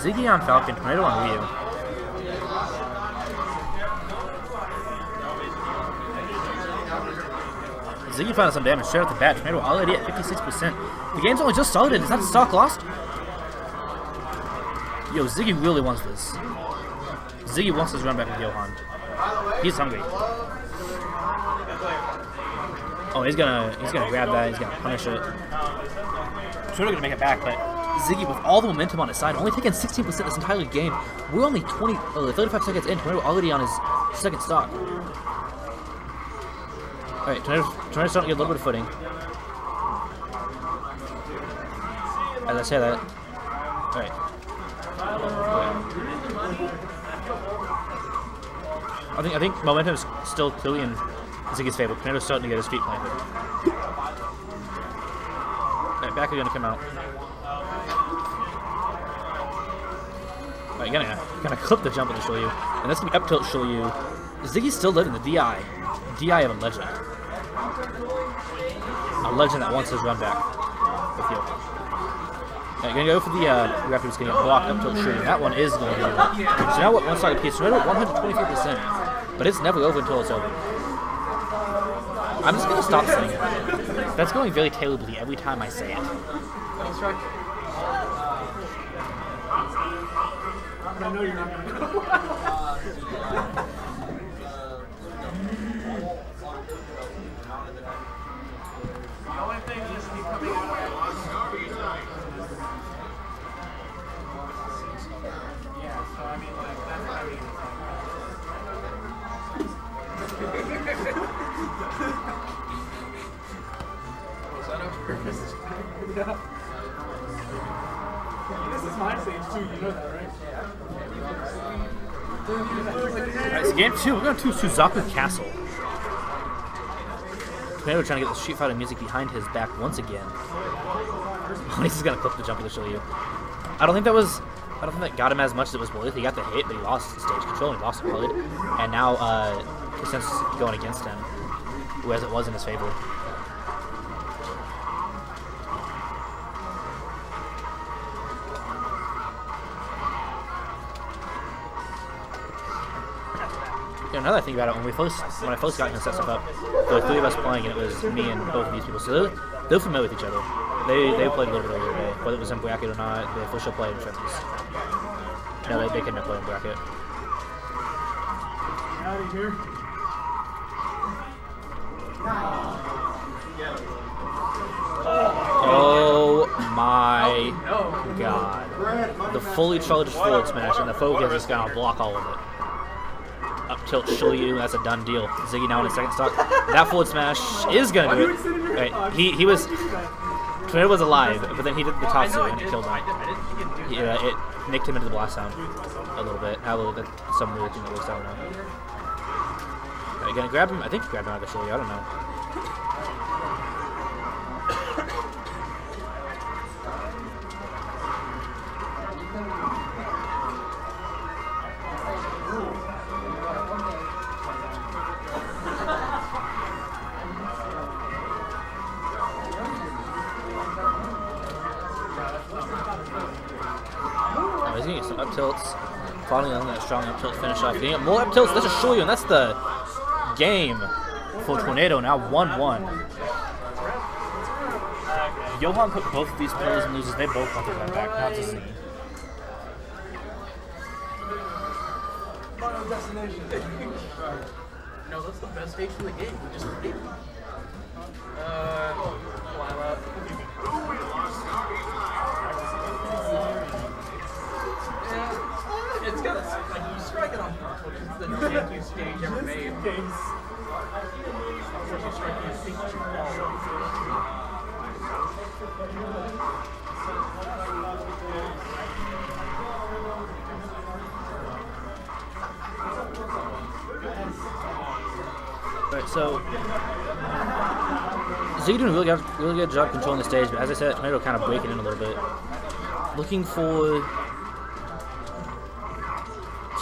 Ziggy on Falcon, Tornado on Ryu. Ziggy found some damage straight off the bat. Tornado already at 56%. The game's only just started. Is that the stock lost? Yo, Ziggy really wants this. Ziggy wants this run back with Johan. He's hungry. Oh, he's gonna grab that. He's gonna punish it. Tornado gonna make it back, but Ziggy with all the momentum on his side, only taking 16% this entire game. We're only 35 seconds in. Tornado already on his second stock. Alright, Tornado's starting to get a little bit of footing. As I say that. Alright. I think momentum is still clearly in Ziggy's favor. Tornado's starting to get his feet planted. Alright, back are gonna come out. Alright, gonna clip the jump with the Shoryu. And that's gonna be up tilt Shoryu. Ziggy's still living the DI. DI of a legend. A legend that wants his run back with you. Right, gonna go for the grab is gonna get blocked up tilt Shoryu. That one is going to be. So now what one side of the piece? We're at 123%. But it's never over until it's over. I'm just gonna stop saying it. That's going very terribly every time I say it. I know you're not going to go. The only thing is just keep coming out of yeah, so I mean, like, that's what I mean. Was that on purpose? Yeah. This is my stage too, you know that, right? Alright, so game 2, we're going to Suzaku Castle. Tornado trying to get the Street Fighter music behind his back once again. Oh, he's just going to clip the jump to show you. I don't think that got him as much as it was worth. He got the hit, but he lost the stage control and he lost the card. And now, since going against him, whereas it was in his favor. Now that I think about it, when I first got him to set stuff up, there were 3 of us playing, and it was me and both of these people. So they're familiar with each other. They played a little bit earlier today, whether it was in bracket or not. They officially played in trenches. No, they couldn't play in bracket. Out of here. Oh my god! The fully charged forward smash, and the focus is gonna block all of it. Up tilt Shoryu, that's a done deal. Ziggy now in his second stock. That forward smash is gonna do it. Right, he was. Tornado was alive, but then he did the top and it killed him. Yeah, it nicked him into the blast sound a little bit. Some weird thing that works out now. Right, gonna grab him. I think he grabbed him out of the Shoryu. I don't know. He's gonna get some up tilts. Finally on that strong up tilt finish off. Getting more up tilts. That's a Shoryu, and that's the game for Tornado. Now 1-1. Johan put both of these players in losers. They both want to run back, not to see. Final destination. No, that's the best stage in the game. We just beat them. Fly up. It's got like you strike it on purpose, which is the jankiest stage ever made. Alright, so Ziggy doing a really good job controlling the stage, but as I said, Tornado kind of breaking in a little bit. Looking for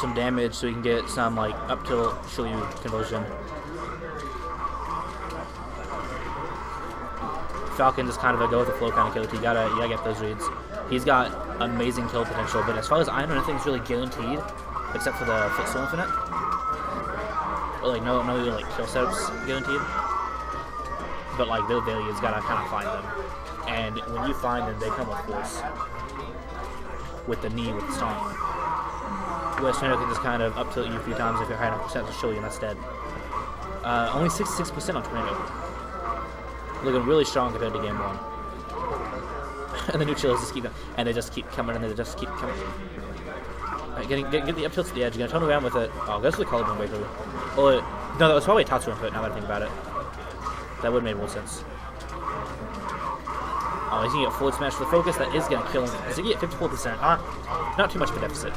some damage so he can get some like up tilt Shoryu conversion. Falcon just kind of a go with the flow kind of killer. You gotta get those reads. He's got amazing kill potential, but as far as I know, nothing's really guaranteed except for the footstool infinite. Or like no like kill setups guaranteed. But like they're there, you just gotta kind of find them. And when you find them, they come with force. With the knee, with the stomp. Whereas Tornado can just kind of up tilt you a few times if you're high enough percent to show you, and that's dead. Only 66% on Tornado. Looking really strong compared to game 1. And the new chillers just keep, and they just keep coming, and they just keep coming. Right, get the up tilt to the edge. You're gonna turn around with it. Oh, goes to the collarbone breaker. Or no, that was probably a Tatsu input. Now that I think about it, that would make more sense. Oh, he's gonna get forward smash for the focus. That is gonna kill him. Ziggy at 54%. Not too much of a deficit.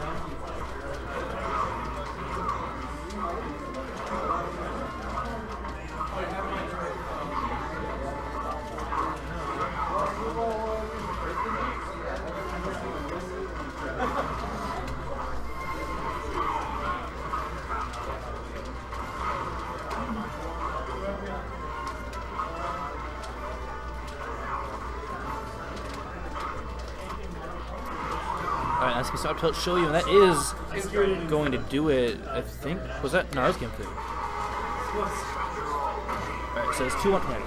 Alright, let's get started to show you, and that is going to do it, I think. Was that? No, that was game 3. Alright, so it's 2-1 Tornado.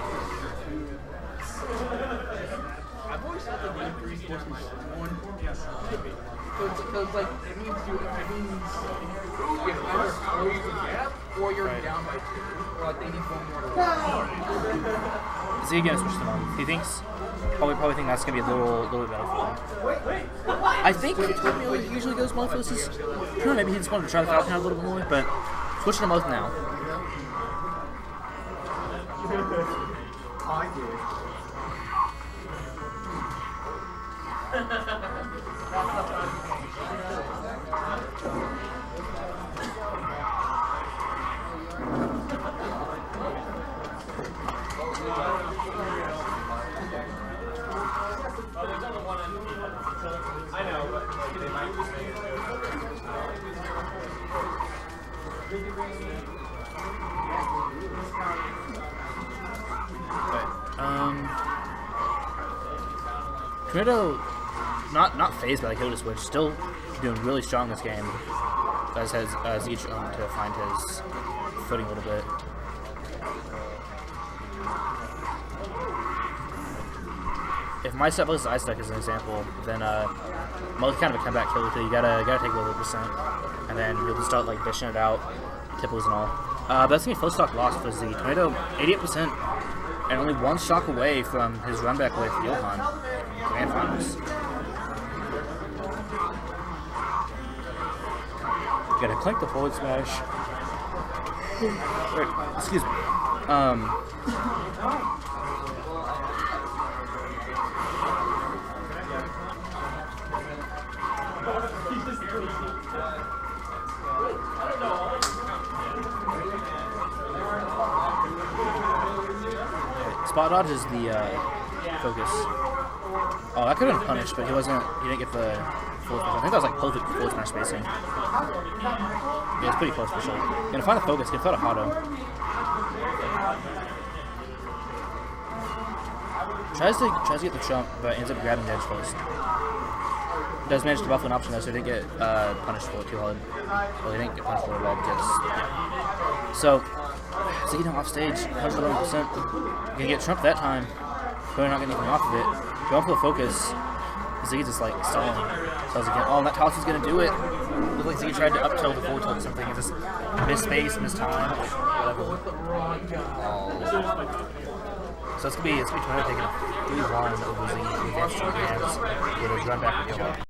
I've always thought that game 3 was 1. Because like it means you're either close the gap or you're down by 2. Or like they need one more to win. Ziggy gonna switch them on. He thinks probably think that's gonna be a little bit better for him. I think Tornado usually goes more versus. Maybe he just wanted to try the Falcon out a little bit more, but switching them both now. Tornado, not phased by the kill switch, still doing really strong this game. As each to find his footing a little bit. If my set was ice deck as an example, then most kind of a comeback kill with it. You gotta take a little percent, and then you'll just start like dishing it out, tipples and all. But that's gonna be full stock loss for Z. Tornado 88%, and only one shock away from his run back with Johan Grand Finals. Gotta clink the forward smash. Wait, excuse me. Spot dodge is the focus. Oh, that could have been punished, but he didn't get the forward smash. I think that was like perfect forward smash spacing. Yeah, it's pretty close for sure. Gonna find the focus, gonna find a Hado. Tries to get the jump, but ends up grabbing the edge first. Does manage to buff an option though, so he didn't get punished for it too hard. Well, he didn't get punished for it at all because so Ziggy now off stage, 111%. Gonna get trumped that time. Probably not getting anything off of it. Going for the focus. Ziggy just like stalling. So again, oh, that toss is gonna do it. Looks like Ziggy tried to up tilt the forward tilt or something and just missed space, missed time, whatever. Oh. So it's gonna be Tornado taking a 3-1 over Ziggy. Advanced 2 hands with his run back with Johan.